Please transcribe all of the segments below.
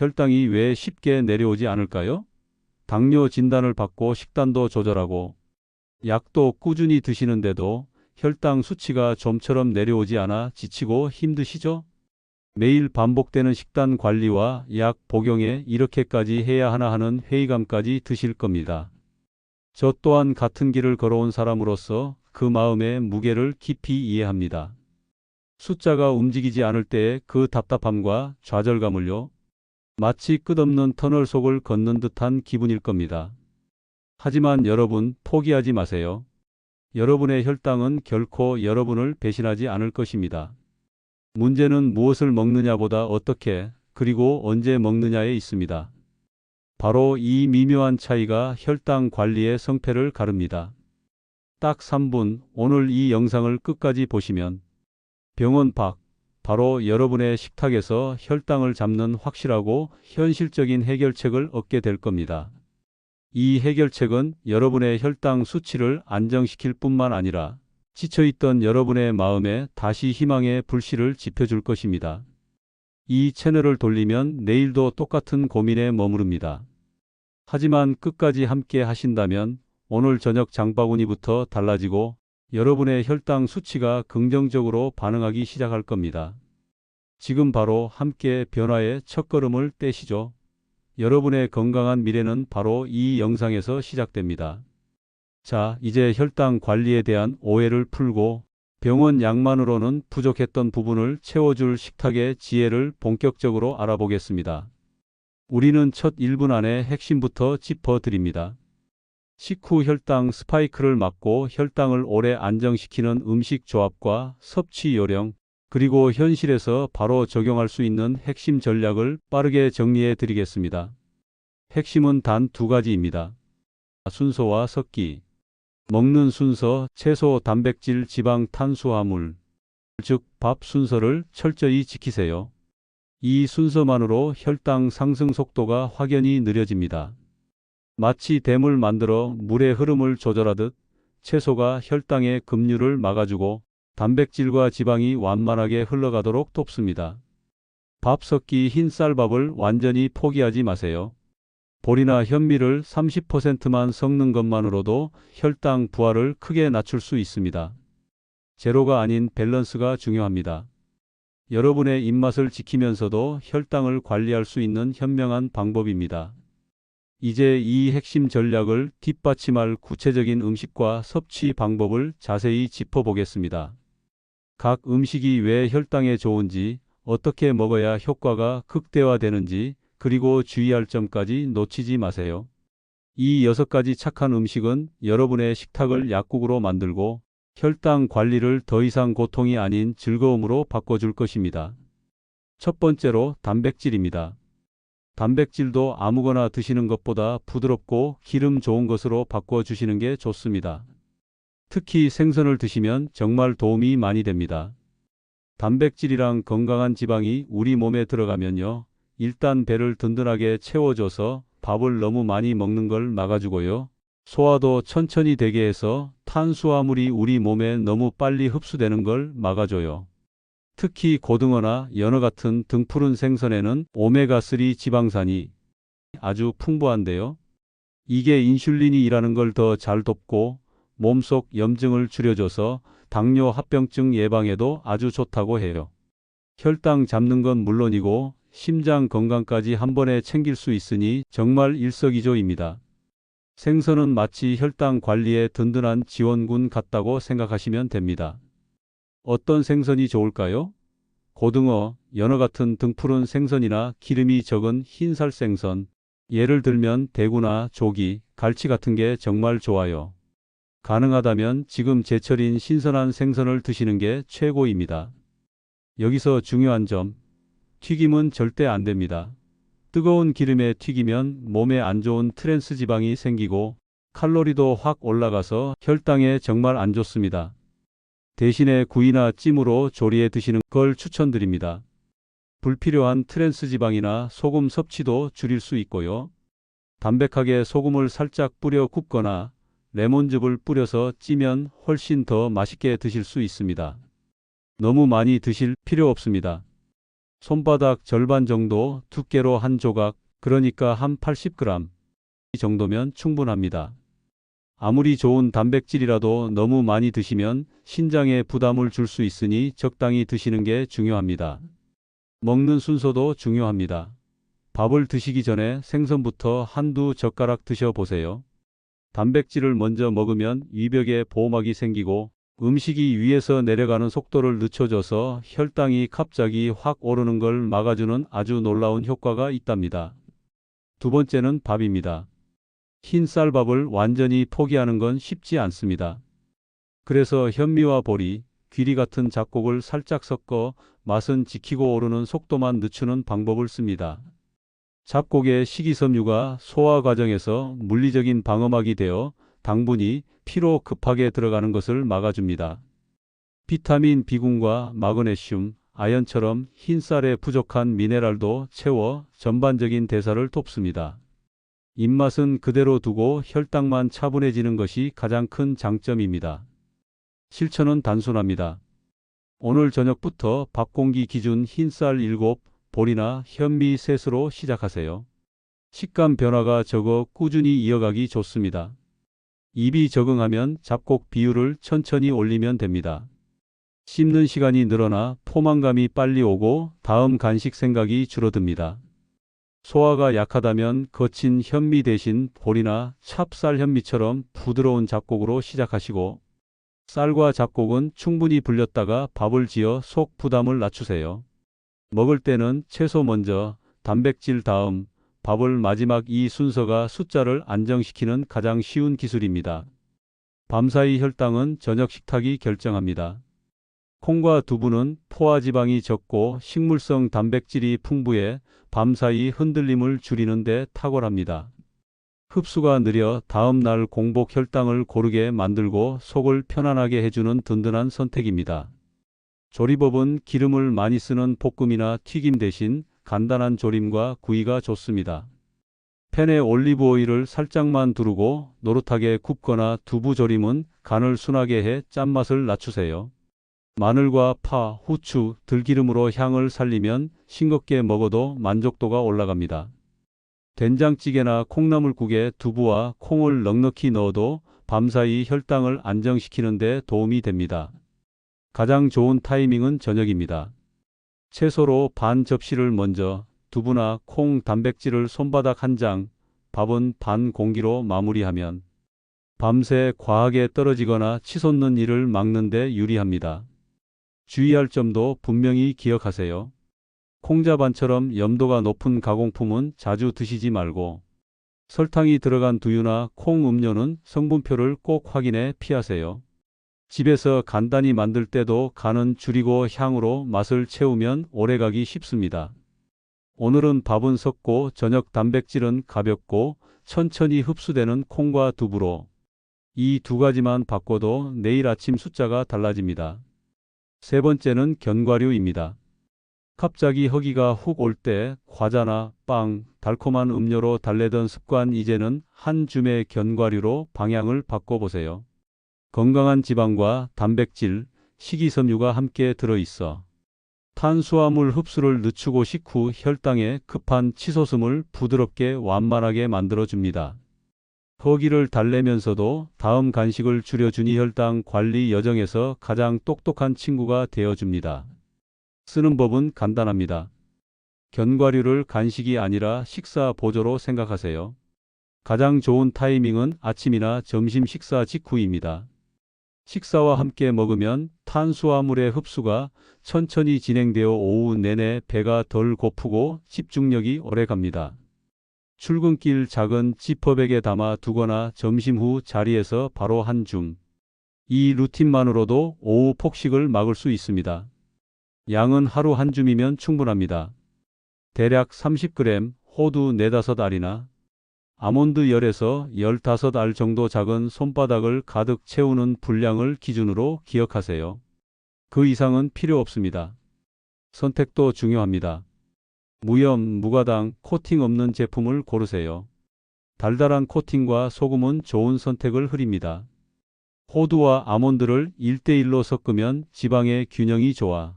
혈당이 왜 쉽게 내려오지 않을까요? 당뇨 진단을 받고 식단도 조절하고 약도 꾸준히 드시는데도 혈당 수치가 좀처럼 내려오지 않아 지치고 힘드시죠? 매일 반복되는 식단 관리와 약 복용에 이렇게까지 해야 하나 하는 회의감까지 드실 겁니다. 저 또한 같은 길을 걸어온 사람으로서 그 마음의 무게를 깊이 이해합니다. 숫자가 움직이지 않을 때의 그 답답함과 좌절감을요. 마치 끝없는 터널 속을 걷는 듯한 기분일 겁니다. 하지만 여러분 포기하지 마세요. 여러분의 혈당은 결코 여러분을 배신하지 않을 것입니다. 문제는 무엇을 먹느냐보다 어떻게 그리고 언제 먹느냐에 있습니다. 바로 이 미묘한 차이가 혈당 관리의 성패를 가릅니다. 딱 3분 오늘 이 영상을 끝까지 보시면 병원 밖 바로 여러분의 식탁에서 혈당을 잡는 확실하고 현실적인 해결책을 얻게 될 겁니다. 이 해결책은 여러분의 혈당 수치를 안정시킬 뿐만 아니라 지쳐있던 여러분의 마음에 다시 희망의 불씨를 지펴줄 것입니다. 이 채널을 돌리면 내일도 똑같은 고민에 머무릅니다. 하지만 끝까지 함께 하신다면 오늘 저녁 장바구니부터 달라지고 여러분의 혈당 수치가 긍정적으로 반응하기 시작할 겁니다. 지금 바로 함께 변화의 첫걸음을 떼시죠. 여러분의 건강한 미래는 바로 이 영상에서 시작됩니다. 자, 이제 혈당 관리에 대한 오해를 풀고 병원 약만으로는 부족했던 부분을 채워줄 식탁의 지혜를 본격적으로 알아보겠습니다. 우리는 첫 1분 안에 핵심부터 짚어드립니다. 식후 혈당 스파이크를 막고 혈당을 오래 안정시키는 음식 조합과 섭취 요령, 그리고 현실에서 바로 적용할 수 있는 핵심 전략을 빠르게 정리해 드리겠습니다. 핵심은 단 두 가지입니다. 순서와 섭기. 먹는 순서, 채소, 단백질, 지방, 탄수화물, 즉 밥 순서를 철저히 지키세요. 이 순서만으로 혈당 상승 속도가 확연히 느려집니다. 마치 댐을 만들어 물의 흐름을 조절하듯 채소가 혈당의 급류를 막아주고 단백질과 지방이 완만하게 흘러가도록 돕습니다. 밥 섞기 흰 쌀밥을 완전히 포기하지 마세요. 보리나 현미를 30%만 섞는 것만으로도 혈당 부하를 크게 낮출 수 있습니다. 제로가 아닌 밸런스가 중요합니다. 여러분의 입맛을 지키면서도 혈당을 관리할 수 있는 현명한 방법입니다. 이제 이 핵심 전략을 뒷받침할 구체적인 음식과 섭취 방법을 자세히 짚어보겠습니다. 각 음식이 왜 혈당에 좋은지, 어떻게 먹어야 효과가 극대화되는지, 그리고 주의할 점까지 놓치지 마세요. 이 6가지 착한 음식은 여러분의 식탁을 약국으로 만들고 혈당 관리를 더 이상 고통이 아닌 즐거움으로 바꿔줄 것입니다. 첫 번째로 단백질입니다. 단백질도 아무거나 드시는 것보다 부드럽고 기름 좋은 것으로 바꿔주시는 게 좋습니다. 특히 생선을 드시면 정말 도움이 많이 됩니다. 단백질이랑 건강한 지방이 우리 몸에 들어가면요. 일단 배를 든든하게 채워줘서 밥을 너무 많이 먹는 걸 막아주고요. 소화도 천천히 되게 해서 탄수화물이 우리 몸에 너무 빨리 흡수되는 걸 막아줘요. 특히 고등어나 연어 같은 등푸른 생선에는 오메가3 지방산이 아주 풍부한데요. 이게 인슐린이 일하는 걸 더 잘 돕고 몸속 염증을 줄여줘서 당뇨 합병증 예방에도 아주 좋다고 해요. 혈당 잡는 건 물론이고 심장 건강까지 한 번에 챙길 수 있으니 정말 일석이조입니다. 생선은 마치 혈당 관리에 든든한 지원군 같다고 생각하시면 됩니다. 어떤 생선이 좋을까요? 고등어, 연어 같은 등푸른 생선이나 기름이 적은 흰살 생선, 예를 들면 대구나 조기, 갈치 같은 게 정말 좋아요. 가능하다면 지금 제철인 신선한 생선을 드시는 게 최고입니다. 여기서 중요한 점, 튀김은 절대 안 됩니다. 뜨거운 기름에 튀기면 몸에 안 좋은 트랜스 지방이 생기고 칼로리도 확 올라가서 혈당에 정말 안 좋습니다. 대신에 구이나 찜으로 조리해 드시는 걸 추천드립니다. 불필요한 트랜스 지방이나 소금 섭취도 줄일 수 있고요. 담백하게 소금을 살짝 뿌려 굽거나 레몬즙을 뿌려서 찌면 훨씬 더 맛있게 드실 수 있습니다. 너무 많이 드실 필요 없습니다. 손바닥 절반 정도 두께로 한 조각, 그러니까 한 80g 이 정도면 충분합니다. 아무리 좋은 단백질이라도 너무 많이 드시면 신장에 부담을 줄 수 있으니 적당히 드시는 게 중요합니다. 먹는 순서도 중요합니다. 밥을 드시기 전에 생선부터 한두 젓가락 드셔보세요. 단백질을 먼저 먹으면 위벽에 보호막이 생기고 음식이 위에서 내려가는 속도를 늦춰줘서 혈당이 갑자기 확 오르는 걸 막아주는 아주 놀라운 효과가 있답니다. 두 번째는 밥입니다. 흰 쌀밥을 완전히 포기하는 건 쉽지 않습니다. 그래서 현미와 보리, 귀리 같은 잡곡을 살짝 섞어 맛은 지키고 오르는 속도만 늦추는 방법을 씁니다. 잡곡의 식이섬유가 소화 과정에서 물리적인 방어막이 되어 당분이 피로 급하게 들어가는 것을 막아줍니다. 비타민 B군과 마그네슘, 아연처럼 흰쌀에 부족한 미네랄도 채워 전반적인 대사를 돕습니다. 입맛은 그대로 두고 혈당만 차분해지는 것이 가장 큰 장점입니다. 실천은 단순합니다. 오늘 저녁부터 밥 공기 기준 흰쌀 7, 보리나 현미 셋으로 시작하세요. 식감 변화가 적어 꾸준히 이어가기 좋습니다. 입이 적응하면 잡곡 비율을 천천히 올리면 됩니다. 씹는 시간이 늘어나 포만감이 빨리 오고 다음 간식 생각이 줄어듭니다. 소화가 약하다면 거친 현미 대신 보리나 찹쌀 현미처럼 부드러운 잡곡으로 시작하시고 쌀과 잡곡은 충분히 불렸다가 밥을 지어 속 부담을 낮추세요. 먹을 때는 채소 먼저, 단백질 다음, 밥을 마지막 이 순서가 숫자를 안정시키는 가장 쉬운 기술입니다. 밤사이 혈당은 저녁 식탁이 결정합니다. 콩과 두부는 포화지방이 적고 식물성 단백질이 풍부해 밤사이 흔들림을 줄이는 데 탁월합니다. 흡수가 느려 다음 날 공복 혈당을 고르게 만들고 속을 편안하게 해주는 든든한 선택입니다. 조리법은 기름을 많이 쓰는 볶음이나 튀김 대신 간단한 조림과 구이가 좋습니다. 팬에 올리브 오일을 살짝만 두르고 노릇하게 굽거나 두부 조림은 간을 순하게 해 짠맛을 낮추세요. 마늘과 파, 후추, 들기름으로 향을 살리면 싱겁게 먹어도 만족도가 올라갑니다. 된장찌개나 콩나물국에 두부와 콩을 넉넉히 넣어도 밤사이 혈당을 안정시키는 데 도움이 됩니다. 가장 좋은 타이밍은 저녁입니다. 채소로 반 접시를 먼저, 두부나 콩 단백질을 손바닥 한 장, 밥은 반 공기로 마무리하면 밤새 과하게 떨어지거나 치솟는 일을 막는 데 유리합니다. 주의할 점도 분명히 기억하세요. 콩자반처럼 염도가 높은 가공품은 자주 드시지 말고 설탕이 들어간 두유나 콩 음료는 성분표를 꼭 확인해 피하세요. 집에서 간단히 만들 때도 간은 줄이고 향으로 맛을 채우면 오래가기 쉽습니다. 오늘은 밥은 섞고 저녁 단백질은 가볍고 천천히 흡수되는 콩과 두부로 이 두 가지만 바꿔도 내일 아침 숫자가 달라집니다. 세 번째는 견과류입니다. 갑자기 허기가 훅 올 때 과자나 빵, 달콤한 음료로 달래던 습관 이제는 한 줌의 견과류로 방향을 바꿔보세요. 건강한 지방과 단백질, 식이섬유가 함께 들어있어 탄수화물 흡수를 늦추고 식후 혈당에 급한 치솟음을 부드럽게 완만하게 만들어줍니다. 허기를 달래면서도 다음 간식을 줄여주니 혈당 관리 여정에서 가장 똑똑한 친구가 되어줍니다. 쓰는 법은 간단합니다. 견과류를 간식이 아니라 식사 보조로 생각하세요. 가장 좋은 타이밍은 아침이나 점심 식사 직후입니다. 식사와 함께 먹으면 탄수화물의 흡수가 천천히 진행되어 오후 내내 배가 덜 고프고 집중력이 오래 갑니다. 출근길 작은 지퍼백에 담아 두거나 점심 후 자리에서 바로 한 줌. 이 루틴만으로도 오후 폭식을 막을 수 있습니다. 양은 하루 한 줌이면 충분합니다. 대략 30g, 호두 4~5알이나 아몬드 10에서 15알 정도 작은 손바닥을 가득 채우는 분량을 기준으로 기억하세요. 그 이상은 필요 없습니다. 선택도 중요합니다. 무염, 무가당, 코팅 없는 제품을 고르세요. 달달한 코팅과 소금은 좋은 선택을 흐립니다. 호두와 아몬드를 1대1로 섞으면 지방의 균형이 좋아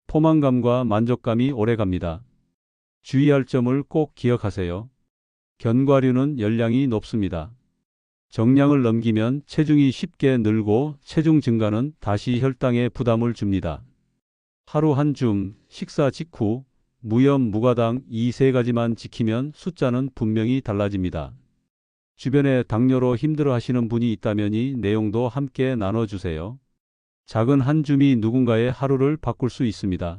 포만감과 만족감이 오래갑니다. 주의할 점을 꼭 기억하세요. 견과류는 열량이 높습니다. 정량을 넘기면 체중이 쉽게 늘고 체중 증가는 다시 혈당에 부담을 줍니다. 하루 한 줌, 식사 직후, 무염, 무가당 이 세 가지만 지키면 숫자는 분명히 달라집니다. 주변에 당뇨로 힘들어하시는 분이 있다면 이 내용도 함께 나눠주세요. 작은 한 줌이 누군가의 하루를 바꿀 수 있습니다.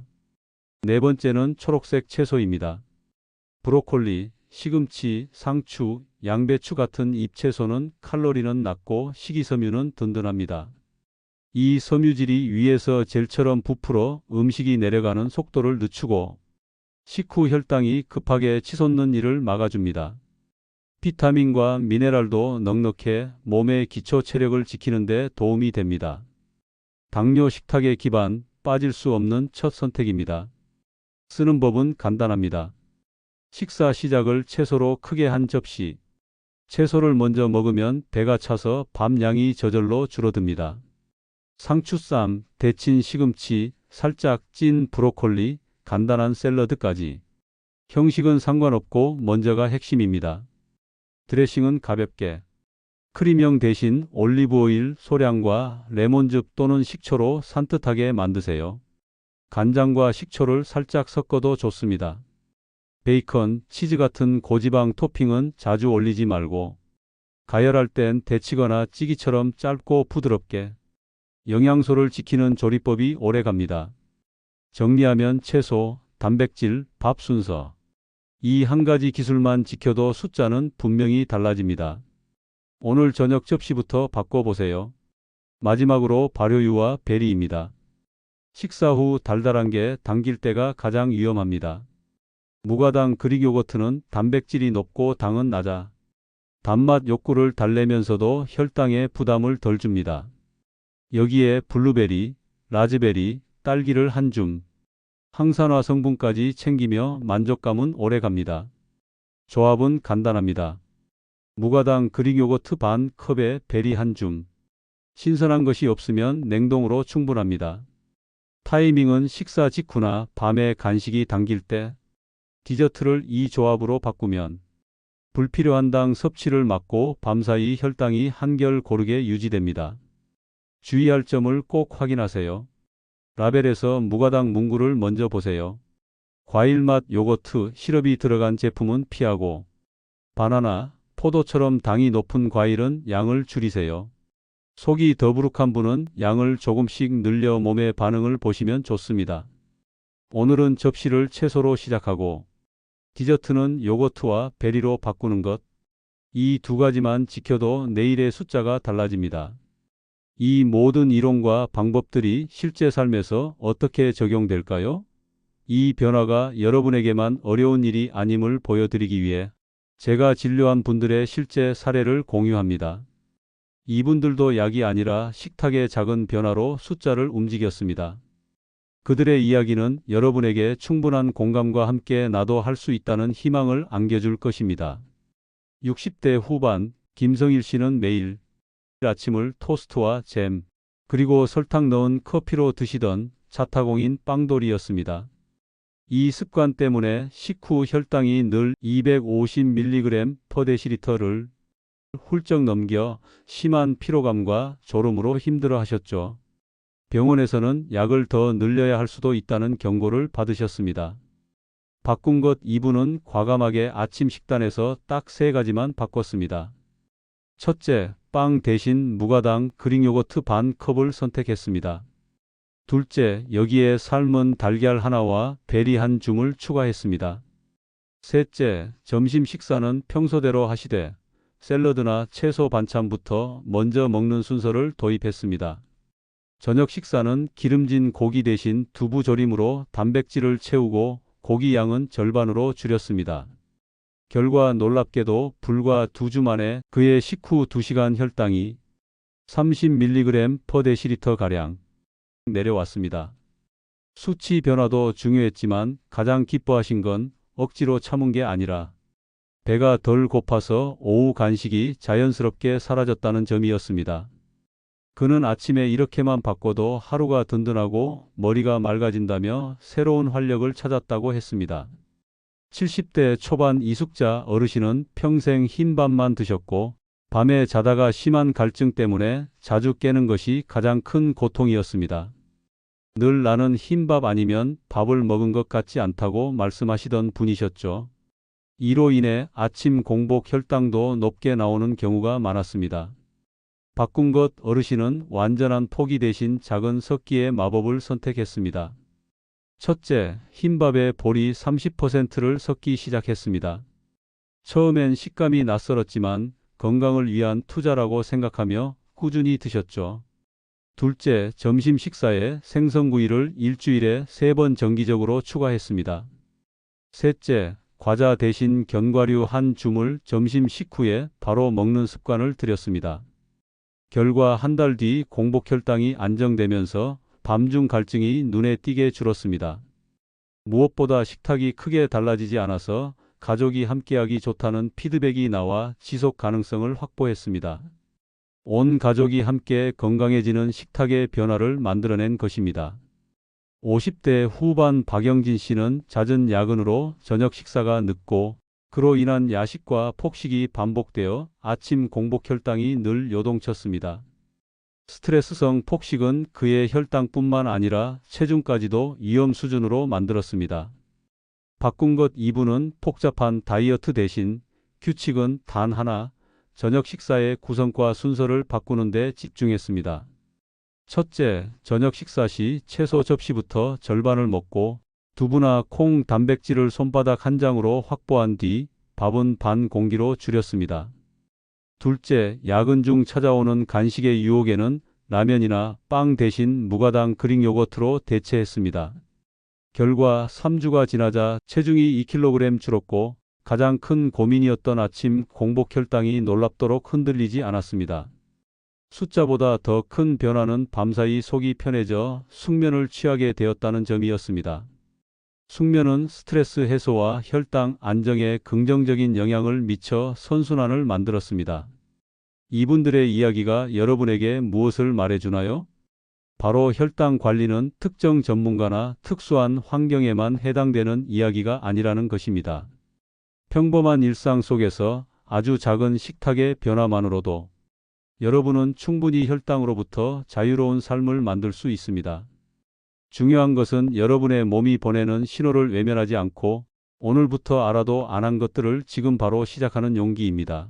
네 번째는 초록색 채소입니다. 브로콜리, 시금치, 상추, 양배추 같은 잎채소는 칼로리는 낮고 식이섬유는 든든합니다. 이 섬유질이 위에서 젤처럼 부풀어 음식이 내려가는 속도를 늦추고 식후 혈당이 급하게 치솟는 일을 막아줍니다. 비타민과 미네랄도 넉넉해 몸의 기초 체력을 지키는 데 도움이 됩니다. 당뇨 식탁의 기반, 빠질 수 없는 첫 선택입니다. 쓰는 법은 간단합니다. 식사 시작을 채소로 크게 한 접시. 채소를 먼저 먹으면 배가 차서 밥 양이 저절로 줄어듭니다. 상추쌈, 데친 시금치, 살짝 찐 브로콜리, 간단한 샐러드까지. 형식은 상관없고 먼저가 핵심입니다. 드레싱은 가볍게. 크림형 대신 올리브오일 소량과 레몬즙 또는 식초로 산뜻하게 만드세요. 간장과 식초를 살짝 섞어도 좋습니다. 베이컨, 치즈 같은 고지방 토핑은 자주 올리지 말고 가열할 땐 데치거나 찌기처럼 짧고 부드럽게. 영양소를 지키는 조리법이 오래갑니다. 정리하면 채소, 단백질, 밥 순서. 이 한 가지 기술만 지켜도 숫자는 분명히 달라집니다. 오늘 저녁 접시부터 바꿔보세요. 마지막으로 발효유와 베리입니다. 식사 후 달달한 게 당길 때가 가장 위험합니다. 무가당 그릭 요거트는 단백질이 높고 당은 낮아 단맛 욕구를 달래면서도 혈당에 부담을 덜 줍니다. 여기에 블루베리, 라즈베리, 딸기를 한 줌, 항산화 성분까지 챙기며 만족감은 오래갑니다. 조합은 간단합니다. 무가당 그릭 요거트 반 컵에 베리 한 줌. 신선한 것이 없으면 냉동으로 충분합니다. 타이밍은 식사 직후나 밤에 간식이 당길 때. 디저트를 이 조합으로 바꾸면 불필요한 당 섭취를 막고 밤사이 혈당이 한결 고르게 유지됩니다. 주의할 점을 꼭 확인하세요. 라벨에서 무가당 문구를 먼저 보세요. 과일맛 요거트, 시럽이 들어간 제품은 피하고 바나나, 포도처럼 당이 높은 과일은 양을 줄이세요. 속이 더부룩한 분은 양을 조금씩 늘려 몸의 반응을 보시면 좋습니다. 오늘은 접시를 채소로 시작하고 디저트는 요거트와 베리로 바꾸는 것. 이 두 가지만 지켜도 내일의 숫자가 달라집니다. 이 모든 이론과 방법들이 실제 삶에서 어떻게 적용될까요? 이 변화가 여러분에게만 어려운 일이 아님을 보여드리기 위해 제가 진료한 분들의 실제 사례를 공유합니다. 이분들도 약이 아니라 식탁의 작은 변화로 숫자를 움직였습니다. 그들의 이야기는 여러분에게 충분한 공감과 함께 나도 할 수 있다는 희망을 안겨줄 것입니다. 60대 후반, 김성일 씨는 매일 아침을 토스트와 잼, 그리고 설탕 넣은 커피로 드시던 자타공인 빵돌이였습니다. 이 습관 때문에 식후 혈당이 늘 250mg/dl를 훌쩍 넘겨 심한 피로감과 졸음으로 힘들어 하셨죠. 병원에서는 약을 더 늘려야 할 수도 있다는 경고를 받으셨습니다. 바꾼 것 이분은 과감하게 아침 식단에서 딱 세 가지만 바꿨습니다. 첫째, 빵 대신 무가당 그릭 요거트 반 컵을 선택했습니다. 둘째, 여기에 삶은 달걀 하나와 베리 한 줌을 추가했습니다. 셋째, 점심 식사는 평소대로 하시되 샐러드나 채소 반찬부터 먼저 먹는 순서를 도입했습니다. 저녁 식사는 기름진 고기 대신 두부 조림으로 단백질을 채우고 고기 양은 절반으로 줄였습니다. 결과 놀랍게도 불과 2주 만에 그의 식후 2시간 혈당이 30mg/dl가량 내려왔습니다. 수치 변화도 중요했지만 가장 기뻐하신 건 억지로 참은 게 아니라 배가 덜 고파서 오후 간식이 자연스럽게 사라졌다는 점이었습니다. 그는 아침에 이렇게만 바꿔도 하루가 든든하고 머리가 맑아진다며 새로운 활력을 찾았다고 했습니다. 70대 초반 이숙자 어르신은 평생 흰밥만 드셨고 밤에 자다가 심한 갈증 때문에 자주 깨는 것이 가장 큰 고통이었습니다. 늘 나는 흰밥 아니면 밥을 먹은 것 같지 않다고 말씀하시던 분이셨죠. 이로 인해 아침 공복 혈당도 높게 나오는 경우가 많았습니다. 바꾼 것 어르신은 완전한 포기 대신 작은 섞기의 마법을 선택했습니다. 첫째, 흰밥에 보리 30%를 섞기 시작했습니다. 처음엔 식감이 낯설었지만 건강을 위한 투자라고 생각하며 꾸준히 드셨죠. 둘째, 점심 식사에 생선구이를 일주일에 3번 정기적으로 추가했습니다. 셋째, 과자 대신 견과류 한 줌을 점심 식후에 바로 먹는 습관을 들였습니다. 결과 한 달 뒤 공복 혈당이 안정되면서 밤중 갈증이 눈에 띄게 줄었습니다. 무엇보다 식탁이 크게 달라지지 않아서 가족이 함께하기 좋다는 피드백이 나와 지속 가능성을 확보했습니다. 온 가족이 함께 건강해지는 식탁의 변화를 만들어낸 것입니다. 50대 후반 박영진 씨는 잦은 야근으로 저녁 식사가 늦고 그로 인한 야식과 폭식이 반복되어 아침 공복 혈당이 늘 요동쳤습니다. 스트레스성 폭식은 그의 혈당뿐만 아니라 체중까지도 위험 수준으로 만들었습니다. 바꾼 것 2부는 복잡한 다이어트 대신 규칙은 단 하나, 저녁 식사의 구성과 순서를 바꾸는 데 집중했습니다. 첫째, 저녁 식사 시 채소 접시부터 절반을 먹고 두부나 콩 단백질을 손바닥 한 장으로 확보한 뒤 밥은 반 공기로 줄였습니다. 둘째, 야근 중 찾아오는 간식의 유혹에는 라면이나 빵 대신 무가당 그릭 요거트로 대체했습니다. 결과 3주가 지나자 체중이 2kg 줄었고 가장 큰 고민이었던 아침 공복 혈당이 놀랍도록 흔들리지 않았습니다. 숫자보다 더 큰 변화는 밤사이 속이 편해져 숙면을 취하게 되었다는 점이었습니다. 숙면은 스트레스 해소와 혈당 안정에 긍정적인 영향을 미쳐 선순환을 만들었습니다. 이분들의 이야기가 여러분에게 무엇을 말해주나요? 바로 혈당 관리는 특정 전문가나 특수한 환경에만 해당되는 이야기가 아니라는 것입니다. 평범한 일상 속에서 아주 작은 식탁의 변화만으로도 여러분은 충분히 혈당으로부터 자유로운 삶을 만들 수 있습니다. 중요한 것은 여러분의 몸이 보내는 신호를 외면하지 않고 오늘부터 알아도 안 한 것들을 지금 바로 시작하는 용기입니다.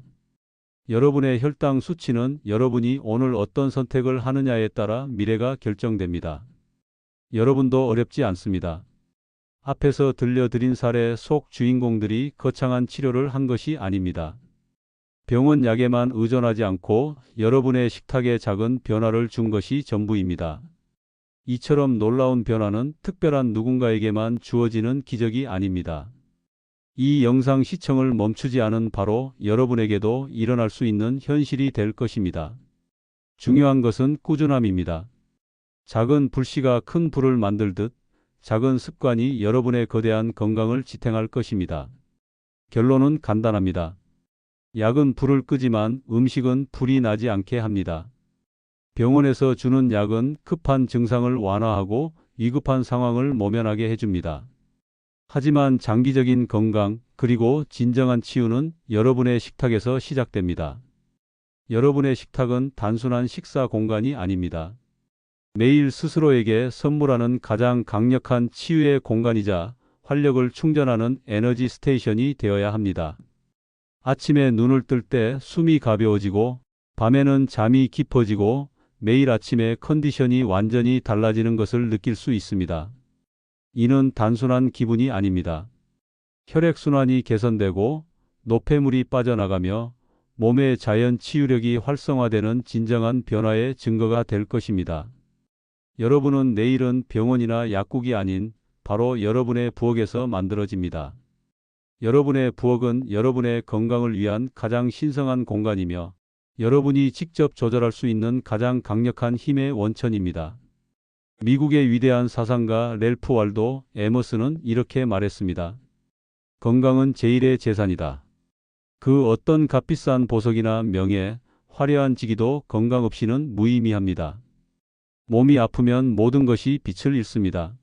여러분의 혈당 수치는 여러분이 오늘 어떤 선택을 하느냐에 따라 미래가 결정됩니다. 여러분도 어렵지 않습니다. 앞에서 들려드린 사례 속 주인공들이 거창한 치료를 한 것이 아닙니다. 병원 약에만 의존하지 않고 여러분의 식탁에 작은 변화를 준 것이 전부입니다. 이처럼 놀라운 변화는 특별한 누군가에게만 주어지는 기적이 아닙니다. 이 영상 시청을 멈추지 않은 바로 여러분에게도 일어날 수 있는 현실이 될 것입니다. 중요한 것은 꾸준함입니다. 작은 불씨가 큰 불을 만들듯 작은 습관이 여러분의 거대한 건강을 지탱할 것입니다. 결론은 간단합니다. 약은 불을 끄지만 음식은 불이 나지 않게 합니다. 병원에서 주는 약은 급한 증상을 완화하고 위급한 상황을 모면하게 해줍니다. 하지만 장기적인 건강 그리고 진정한 치유는 여러분의 식탁에서 시작됩니다. 여러분의 식탁은 단순한 식사 공간이 아닙니다. 매일 스스로에게 선물하는 가장 강력한 치유의 공간이자 활력을 충전하는 에너지 스테이션이 되어야 합니다. 아침에 눈을 뜰 때 숨이 가벼워지고 밤에는 잠이 깊어지고 매일 아침에 컨디션이 완전히 달라지는 것을 느낄 수 있습니다. 이는 단순한 기분이 아닙니다. 혈액순환이 개선되고 노폐물이 빠져나가며 몸의 자연 치유력이 활성화되는 진정한 변화의 증거가 될 것입니다. 여러분은 내일은 병원이나 약국이 아닌 바로 여러분의 부엌에서 만들어집니다. 여러분의 부엌은 여러분의 건강을 위한 가장 신성한 공간이며 여러분이 직접 조절할 수 있는 가장 강력한 힘의 원천입니다. 미국의 위대한 사상가 랠프 waldo 에머슨은 이렇게 말했습니다. 건강은 제1의 재산이다. 그 어떤 값비싼 보석이나 명예, 화려한 직위도 건강 없이는 무의미합니다. 몸이 아프면 모든 것이 빛을 잃습니다.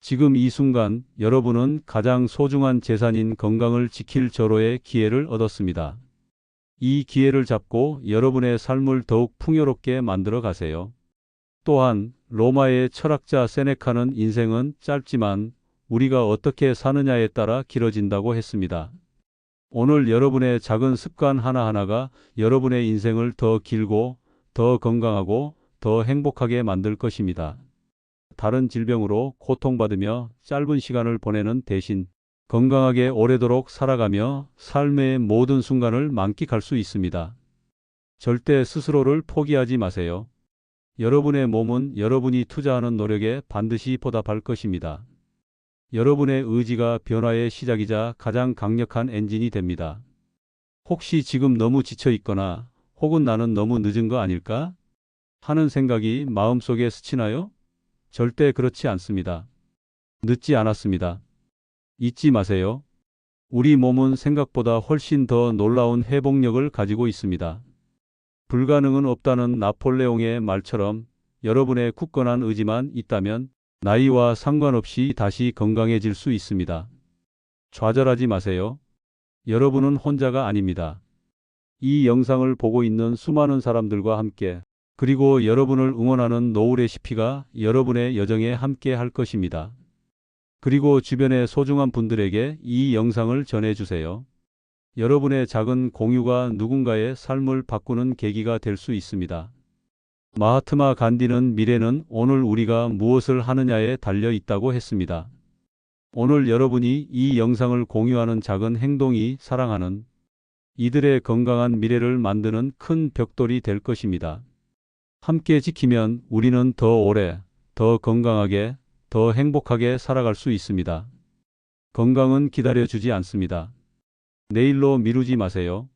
지금 이 순간 여러분은 가장 소중한 재산인 건강을 지킬 절호의 기회를 얻었습니다. 이 기회를 잡고 여러분의 삶을 더욱 풍요롭게 만들어 가세요. 또한 로마의 철학자 세네카는 인생은 짧지만 우리가 어떻게 사느냐에 따라 길어진다고 했습니다. 오늘 여러분의 작은 습관 하나하나가 여러분의 인생을 더 길고 더 건강하고 더 행복하게 만들 것입니다. 다른 질병으로 고통받으며 짧은 시간을 보내는 대신 건강하게 오래도록 살아가며 삶의 모든 순간을 만끽할 수 있습니다. 절대 스스로를 포기하지 마세요. 여러분의 몸은 여러분이 투자하는 노력에 반드시 보답할 것입니다. 여러분의 의지가 변화의 시작이자 가장 강력한 엔진이 됩니다. 혹시 지금 너무 지쳐 있거나 혹은 나는 너무 늦은 거 아닐까? 하는 생각이 마음속에 스치나요? 절대 그렇지 않습니다. 늦지 않았습니다. 잊지 마세요. 우리 몸은 생각보다 훨씬 더 놀라운 회복력을 가지고 있습니다. 불가능은 없다는 나폴레옹의 말처럼 여러분의 굳건한 의지만 있다면 나이와 상관없이 다시 건강해질 수 있습니다. 좌절하지 마세요. 여러분은 혼자가 아닙니다. 이 영상을 보고 있는 수많은 사람들과 함께 그리고 여러분을 응원하는 노을레시피가 여러분의 여정에 함께 할 것입니다. 그리고 주변의 소중한 분들에게 이 영상을 전해주세요. 여러분의 작은 공유가 누군가의 삶을 바꾸는 계기가 될 수 있습니다. 마하트마 간디는 미래는 오늘 우리가 무엇을 하느냐에 달려 있다고 했습니다. 오늘 여러분이 이 영상을 공유하는 작은 행동이 사랑하는 이들의 건강한 미래를 만드는 큰 벽돌이 될 것입니다. 함께 지키면 우리는 더 오래, 더 건강하게, 더 행복하게 살아갈 수 있습니다. 건강은 기다려주지 않습니다. 내일로 미루지 마세요.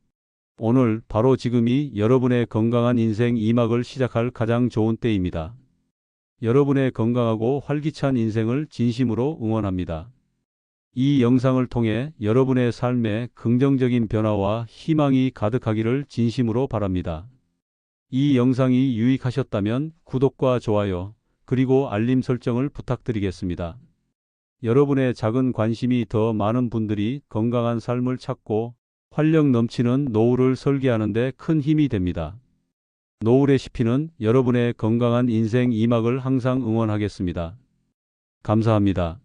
오늘 바로 지금이 여러분의 건강한 인생 2막을 시작할 가장 좋은 때입니다. 여러분의 건강하고 활기찬 인생을 진심으로 응원합니다. 이 영상을 통해 여러분의 삶에 긍정적인 변화와 희망이 가득하기를 진심으로 바랍니다. 이 영상이 유익하셨다면 구독과 좋아요, 그리고 알림 설정을 부탁드리겠습니다. 여러분의 작은 관심이 더 많은 분들이 건강한 삶을 찾고 활력 넘치는 노후를 설계하는 데 큰 힘이 됩니다. 노후레시피는 여러분의 건강한 인생 2막을 항상 응원하겠습니다. 감사합니다.